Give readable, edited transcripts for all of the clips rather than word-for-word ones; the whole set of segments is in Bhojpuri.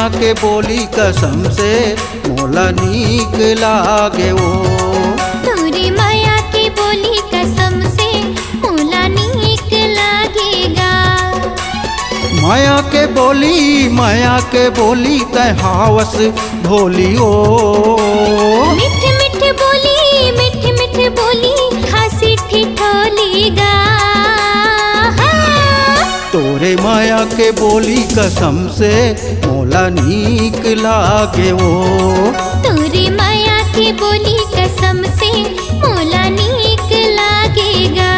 माया के बोली कसम से मोला नीक लागे वो। तोरे माया के बोली कसम से मोला नीक लागेगा। माया के बोली तय हावस भोली ओ। मिठ मिठ बोली हंसी ठिठोलेगा। तोरे माया के बोली कसम से मोला नीक लागे वो। तोरे माया के बोली कसम से मोला नीक लागेगा।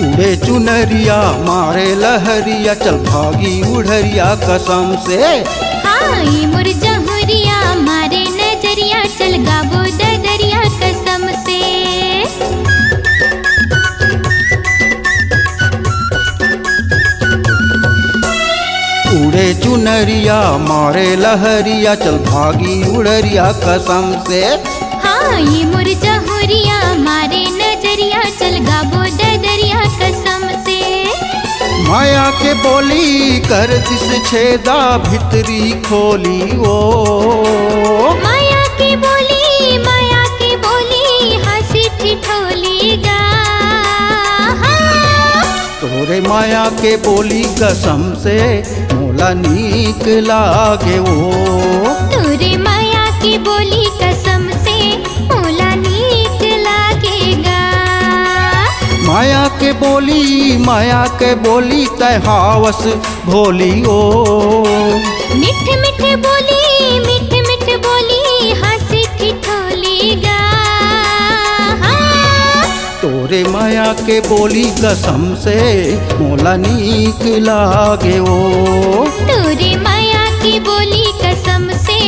उड़े चुनरिया मारे लहरिया चल भागी उड़रिया कसम से। हाँ ये मोर जहुरिया मारे नजरिया चल गाबो डगरिया कसम से। उड़े चुनरिया मारे लहरिया चल भागी उड़रिया कसम से। हाँ ये मोर जहुरिया मारे नजरिया चल गाबो डगरिया कसम से। माया के बोली कर दिस छेदा भितरी खोली ओ। माया के बोली हंसी ठिठोलेगा। तोरे माया के बोली कसम से मोला नीक लागे वो। तोरे माया की बोली कसम से मोला नीक लागेगा। माया के बोली तय हावस भोली ओ। मिठ मिठ बोली हंसी ठिठोलेगा। तोरे माया के बोली कसम से मोला नीक लागे ओ। तोरे माया की बोली कसम से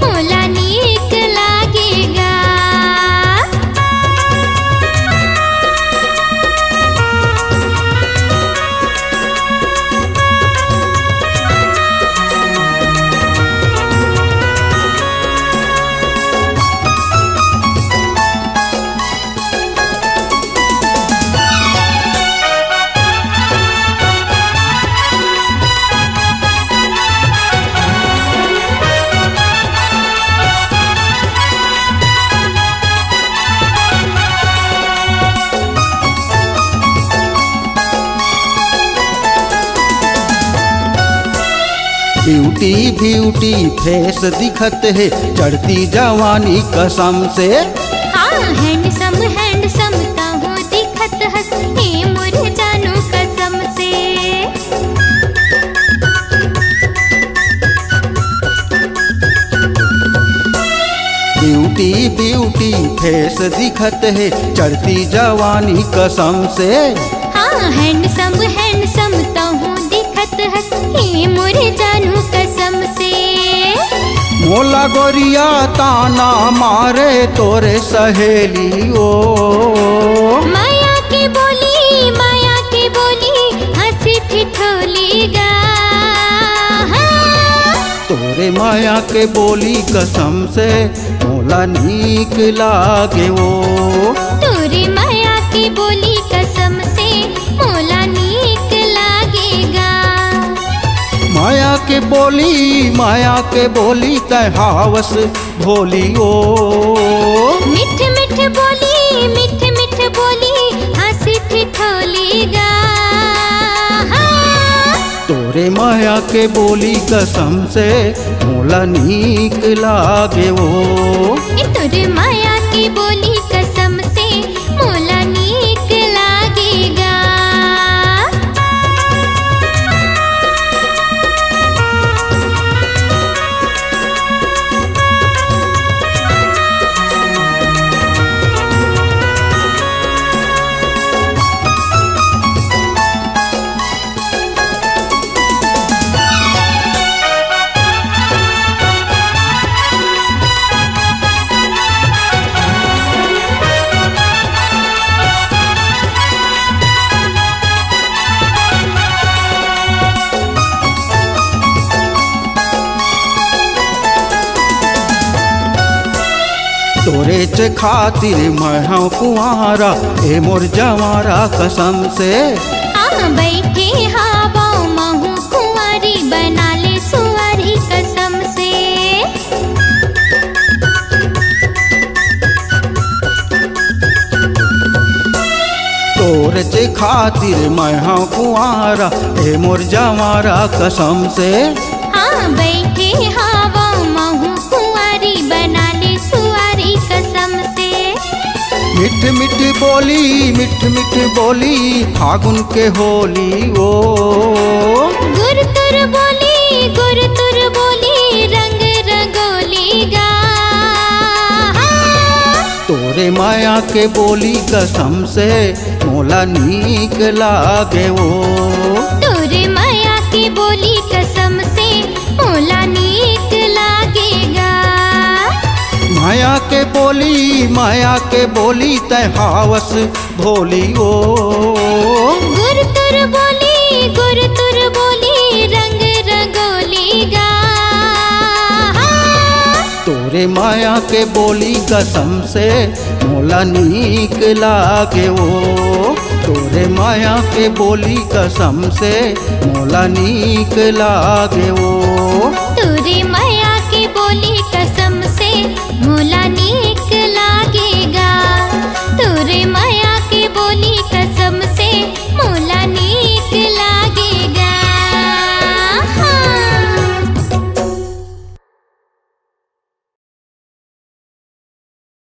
मोला नीक लागेगा। ब्यूटी फेस दिखत है चढ़ती जवानी कसम से। हाँ हैंडसम ताहू दिखत हस हे मोर जानू कसम से। ब्यूटी फेस दिखत है चढ़ती जवानी कसम से। हाँ हैंडसम ताहू दिखत हस हे मोर जानू कसम से। मोला गोरिया ताना मारे तोरे सहेली ओ। माया की बोली हंसी ठिठोलेगा। तोरे माया के बोली कसम से मोला नीक लागे वो। तोरे माया की बोली कसम से मोला नीक लागेगा। माया के बोली तय हावस भोली ओ। मिठ मिठ बोली हंसी ठिठोलेगा। तोरे माया के बोली कसम से मोला नीक लागे वो। तोरे माया की बोली कसम से मोला नीक लागेगा। तोरे च खातिर मैं हूँ कुंवारा ए मोर जवारा कसम से। आ बैठे हवा महू कुंवारी बना ले सुअरी कसम से। तोरे च खातिर मैं हूँ कुंवारा ए मोर जवारा कसम से। हाँ बैठे हवा महू कुंवारी बना ले सुअरी कसम से। मिठ मिठ बोली फागुन के होली ओ। गुर तुर बोली रंग रंगोली गा। तोरे माया के बोली कसम से मोला नीक लागे वो। तोरे माया की बोली कसम से मोला नीक लागेगा। माया के बोली तै हावस भोली ओ। गुर तुर बोली रंग रंगोली गा। तोरे माया के बोली कसम से मोला नीक लागे वो। तोरे माया के बोली कसम से मोला नीक लागे वो।